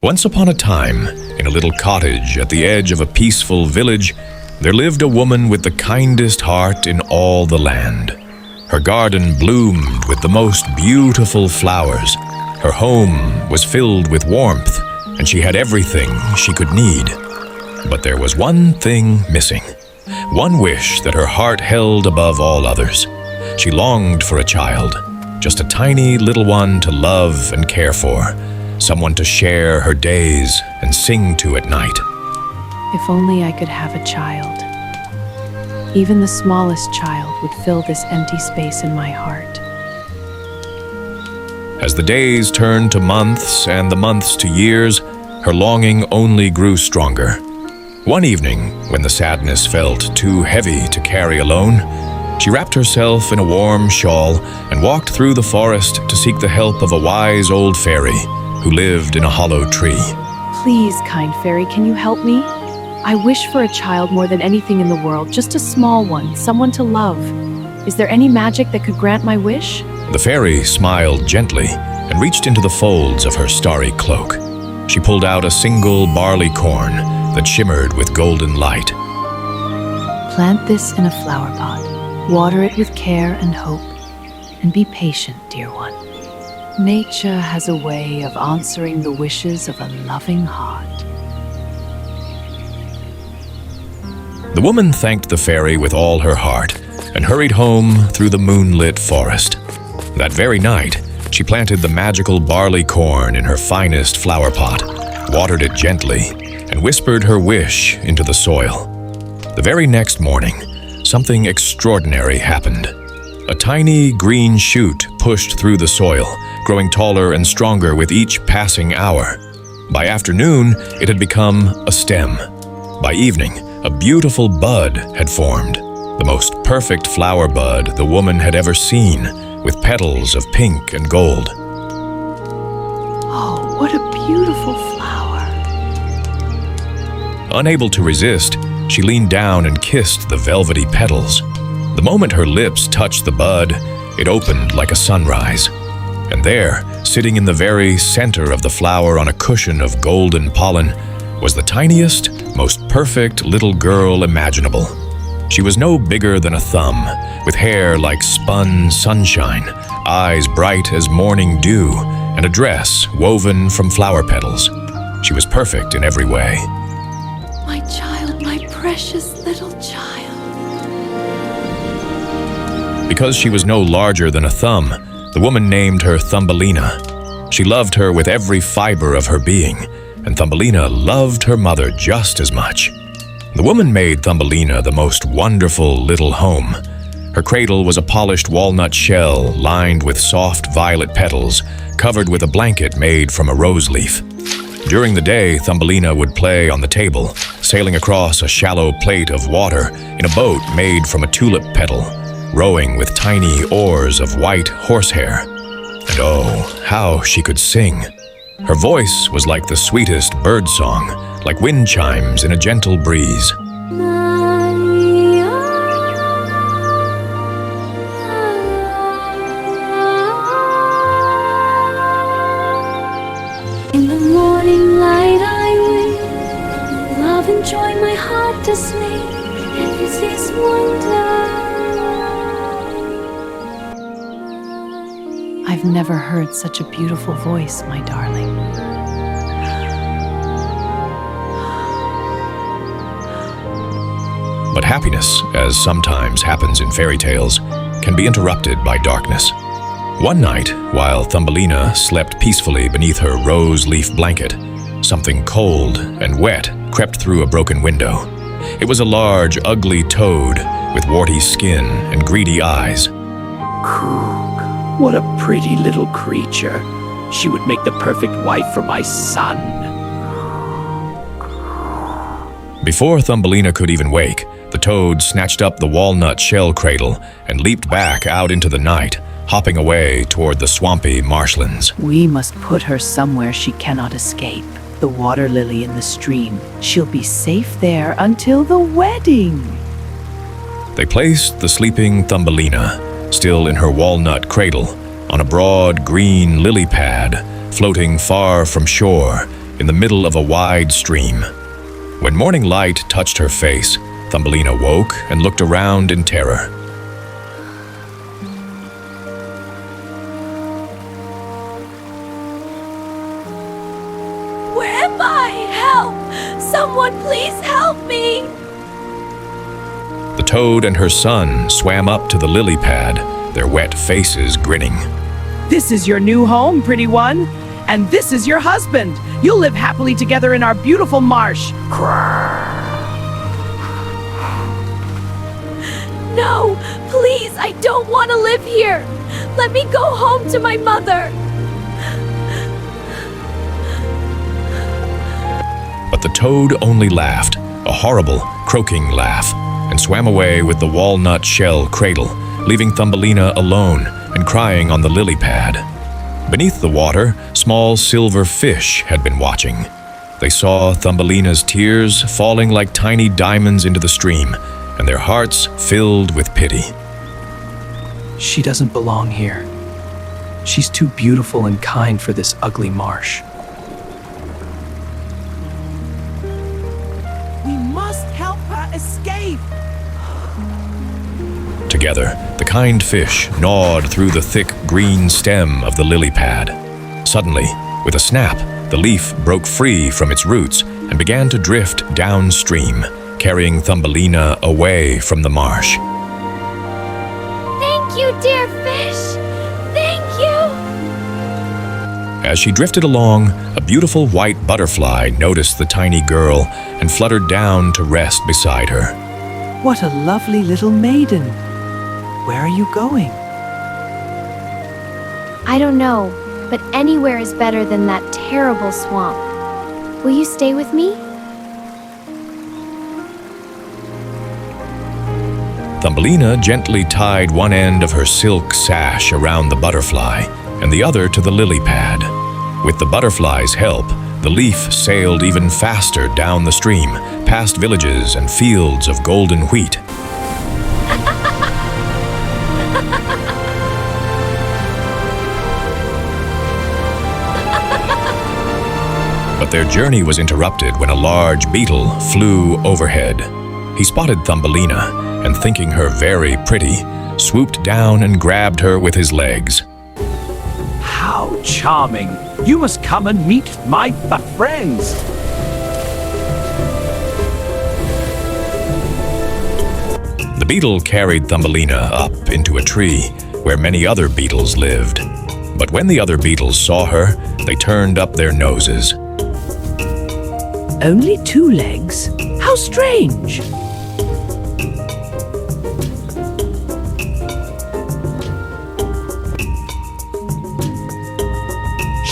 Once upon a time, in a little cottage at the edge of a peaceful village, there lived a woman with the kindest heart in all the land. Her garden bloomed with the most beautiful flowers. Her home was filled with warmth, and she had everything she could need. But there was one thing missing, one wish that her heart held above all others. She longed for a child, just a tiny little one to love and care for, someone to share her days and sing to at night. If only I could have a child. Even the smallest child would fill this empty space in my heart. As the days turned to months and the months to years, her longing only grew stronger. One evening, when the sadness felt too heavy to carry alone, she wrapped herself in a warm shawl and walked through the forest to seek the help of a wise old fairy who lived in a hollow tree. Please, kind fairy, can you help me? I wish for a child more than anything in the world, just a small one, someone to love. Is there any magic that could grant my wish? The fairy smiled gently and reached into the folds of her starry cloak. She pulled out a single barley corn that shimmered with golden light. Plant this in a flower pot. Water it with care and hope, and be patient, dear one. Nature has a way of answering the wishes of a loving heart. The woman thanked the fairy with all her heart and hurried home through the moonlit forest. That very night, she planted the magical barley corn in her finest flower pot, watered it gently, and whispered her wish into the soil. The very next morning, something extraordinary happened. A tiny green shoot pushed through the soil, growing taller and stronger with each passing hour. By afternoon, it had become a stem. By evening, a beautiful bud had formed, the most perfect flower bud the woman had ever seen, with petals of pink and gold. Oh, what a beautiful flower! Unable to resist, she leaned down and kissed the velvety petals. The moment her lips touched the bud, it opened like a sunrise. And there, sitting in the very center of the flower on a cushion of golden pollen, was the tiniest, most perfect little girl imaginable. She was no bigger than a thumb, with hair like spun sunshine, eyes bright as morning dew, and a dress woven from flower petals. She was perfect in every way. My child, my precious little child. Because she was no larger than a thumb, the woman named her Thumbelina. She loved her with every fiber of her being, and Thumbelina loved her mother just as much. The woman made Thumbelina the most wonderful little home. Her cradle was a polished walnut shell lined with soft violet petals, covered with a blanket made from a rose leaf. During the day, Thumbelina would play on the table, sailing across a shallow plate of water in a boat made from a tulip petal, rowing with tiny oars of white horsehair. And oh, how she could sing! Her voice was like the sweetest bird song, like wind chimes in a gentle breeze. In the morning light I wake, love and joy my heart dismay, is this wonder. I've never heard such a beautiful voice, my darling. But happiness, as sometimes happens in fairy tales, can be interrupted by darkness. One night, while Thumbelina slept peacefully beneath her rose leaf blanket, something cold and wet crept through a broken window. It was a large, ugly toad with warty skin and greedy eyes. What a pretty little creature. She would make the perfect wife for my son. Before Thumbelina could even wake, the toad snatched up the walnut shell cradle and leaped back out into the night, hopping away toward the swampy marshlands. We must put her somewhere she cannot escape. The water lily in the stream. She'll be safe there until the wedding. They placed the sleeping Thumbelina, still in her walnut cradle, on a broad green lily pad, floating far from shore in the middle of a wide stream. When morning light touched her face, Thumbelina woke and looked around in terror. Where am I? Help! Someone please help me! The toad and her son swam up to the lily pad, their wet faces grinning. This is your new home, pretty one. And this is your husband. You'll live happily together in our beautiful marsh. No, please, I don't want to live here. Let me go home to my mother. But the toad only laughed, a horrible, croaking laugh, and swam away with the walnut shell cradle, leaving Thumbelina alone and crying on the lily pad. Beneath the water, small silver fish had been watching. They saw Thumbelina's tears falling like tiny diamonds into the stream, and their hearts filled with pity. She doesn't belong here. She's too beautiful and kind for this ugly marsh. We must help her escape. Together, the kind fish gnawed through the thick green stem of the lily pad. Suddenly, with a snap, the leaf broke free from its roots and began to drift downstream, carrying Thumbelina away from the marsh. Thank you, dear fish. Thank you. As she drifted along, a beautiful white butterfly noticed the tiny girl and fluttered down to rest beside her. What a lovely little maiden. Where are you going? I don't know, but anywhere is better than that terrible swamp. Will you stay with me? Thumbelina gently tied one end of her silk sash around the butterfly and the other to the lily pad. With the butterfly's help, the leaf sailed even faster down the stream, past villages and fields of golden wheat. But their journey was interrupted when a large beetle flew overhead. He spotted Thumbelina, and thinking her very pretty, swooped down and grabbed her with his legs. How charming! You must come and meet my friends. The beetle carried Thumbelina up into a tree where many other beetles lived. But when the other beetles saw her, they turned up their noses. Only 2 legs? How strange!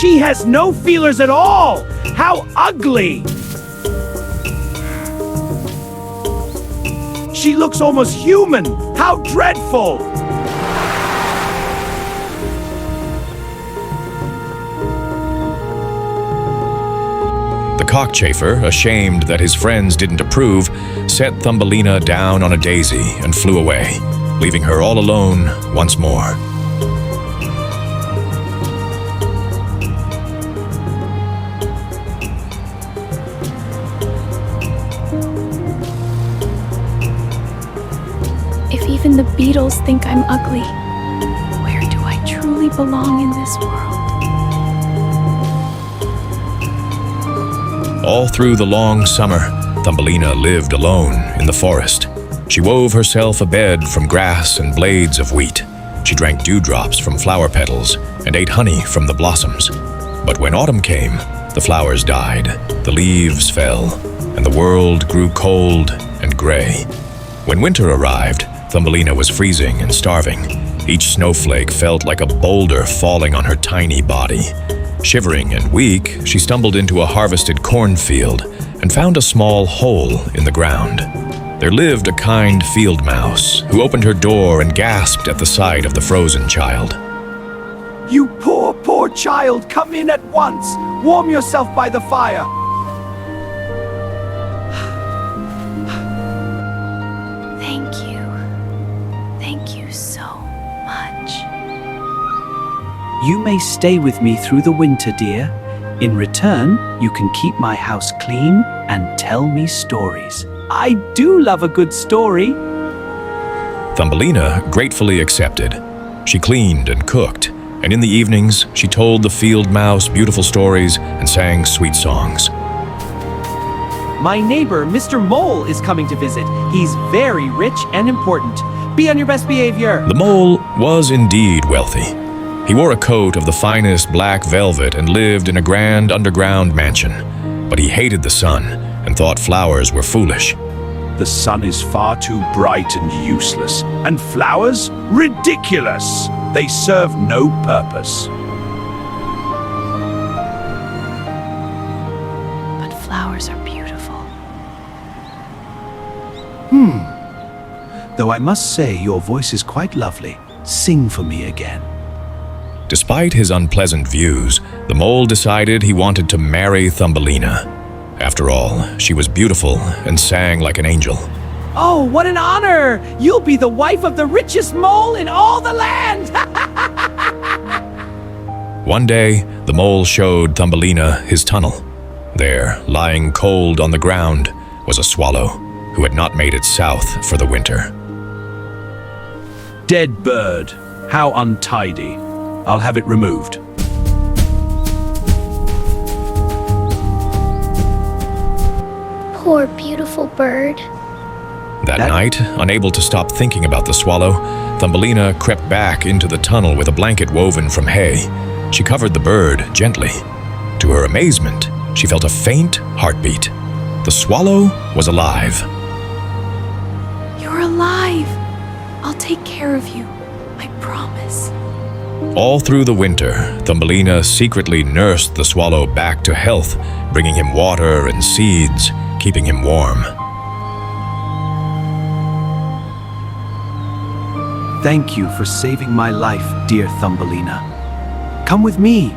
She has no feelers at all! How ugly! She looks almost human! How dreadful! The cockchafer, ashamed that his friends didn't approve, set Thumbelina down on a daisy and flew away, leaving her all alone once more. If even the beetles think I'm ugly, where do I truly belong in this world? All through the long summer, Thumbelina lived alone in the forest. She wove herself a bed from grass and blades of wheat. She drank dewdrops from flower petals and ate honey from the blossoms. But when autumn came, the flowers died, the leaves fell, and the world grew cold and gray. When winter arrived, Thumbelina was freezing and starving. Each snowflake felt like a boulder falling on her tiny body. Shivering and weak, she stumbled into a harvested cornfield and found a small hole in the ground. There lived a kind field mouse who opened her door and gasped at the sight of the frozen child. You poor, poor child, come in at once! Warm yourself by the fire! Thank you. Thank you so much. You may stay with me through the winter, dear. In return, you can keep my house clean and tell me stories. I do love a good story. Thumbelina gratefully accepted. She cleaned and cooked, and in the evenings she told the field mouse beautiful stories and sang sweet songs. My neighbor, Mr. Mole, is coming to visit. He's very rich and important. Be on your best behavior. The mole was indeed wealthy. He wore a coat of the finest black velvet and lived in a grand underground mansion. But he hated the sun and thought flowers were foolish. The sun is far too bright and useless, and flowers? Ridiculous! They serve no purpose. But flowers are beautiful. Though I must say your voice is quite lovely. Sing for me again. Despite his unpleasant views, the mole decided he wanted to marry Thumbelina. After all, she was beautiful and sang like an angel. Oh, what an honor! You'll be the wife of the richest mole in all the land! One day, the mole showed Thumbelina his tunnel. There, lying cold on the ground, was a swallow who had not made it south for the winter. Dead bird. How untidy. I'll have it removed. Poor beautiful bird. That night, unable to stop thinking about the swallow, Thumbelina crept back into the tunnel with a blanket woven from hay. She covered the bird gently. To her amazement, she felt a faint heartbeat. The swallow was alive. You're alive. I'll take care of you. I promise. All through the winter, Thumbelina secretly nursed the swallow back to health, bringing him water and seeds, keeping him warm. Thank you for saving my life, dear Thumbelina. Come with me.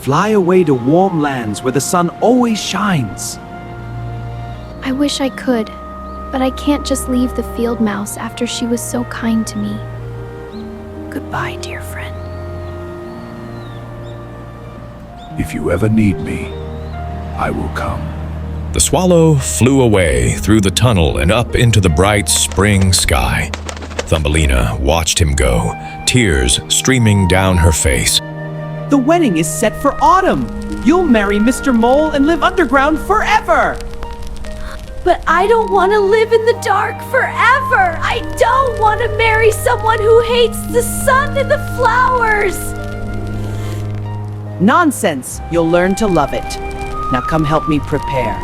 Fly away to warm lands where the sun always shines. I wish I could, but I can't just leave the field mouse after she was so kind to me. Goodbye, dear friend. If you ever need me, I will come. The swallow flew away through the tunnel and up into the bright spring sky. Thumbelina watched him go, tears streaming down her face. The wedding is set for autumn. You'll marry Mr. Mole and live underground forever. But I don't want to live in the dark forever. I don't want to marry someone who hates the sun and the flowers. Nonsense. You'll learn to love it. Now come help me prepare.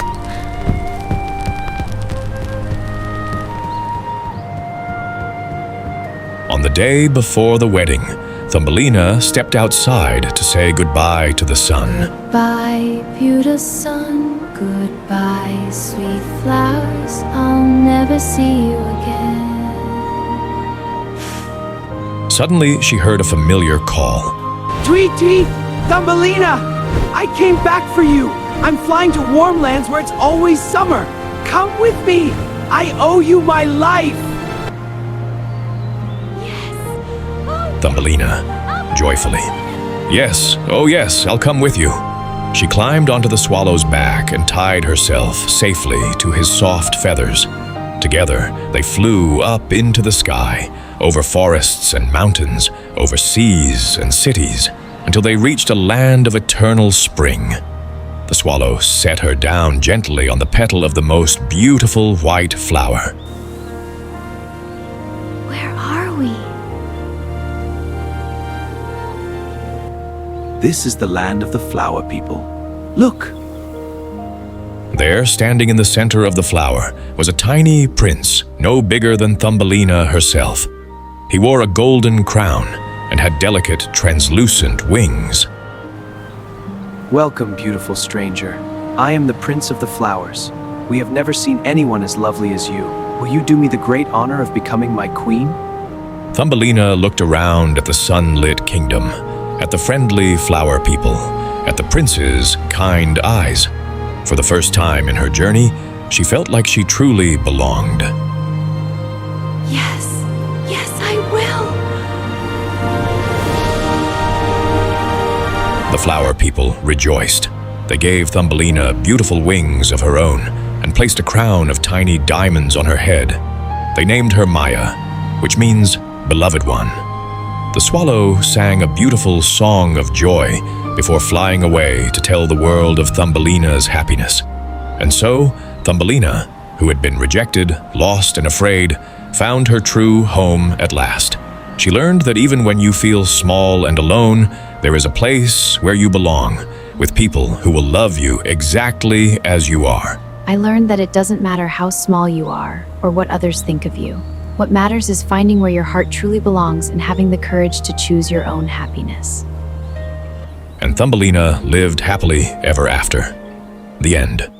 On the day before the wedding, Thumbelina stepped outside to say goodbye to the sun. Goodbye, beautiful sun. Goodbye, sweet flowers. I'll never see you again. Suddenly, she heard a familiar call. Tweet, tweet, Thumbelina! I came back for you. I'm flying to warm lands where it's always summer. Come with me. I owe you my life. Thumbelina, joyfully. Yes, oh yes, I'll come with you. She climbed onto the swallow's back and tied herself safely to his soft feathers. Together, they flew up into the sky, over forests and mountains, over seas and cities, until they reached a land of eternal spring. The swallow set her down gently on the petal of the most beautiful white flower. Where are we? This is the land of the flower people. Look, There, standing in the center of the flower, was a tiny prince, no bigger than Thumbelina herself. He wore a golden crown and had delicate, translucent wings. welcome, beautiful stranger. I am the Prince of the Flowers. We have never seen anyone as lovely as you. Will you do me the great honor of becoming my queen? Thumbelina looked around at the sunlit kingdom, at the friendly flower people, at the prince's kind eyes. For the first time in her journey, she felt like she truly belonged. Yes, yes, I will. The flower people rejoiced. They gave Thumbelina beautiful wings of her own and placed a crown of tiny diamonds on her head. They named her Maya, which means beloved one. The swallow sang a beautiful song of joy before flying away to tell the world of Thumbelina's happiness. And so, Thumbelina, who had been rejected, lost, and afraid, found her true home at last. She learned that even when you feel small and alone, there is a place where you belong, with people who will love you exactly as you are. I learned that it doesn't matter how small you are or what others think of you. What matters is finding where your heart truly belongs and having the courage to choose your own happiness. And Thumbelina lived happily ever after. The end.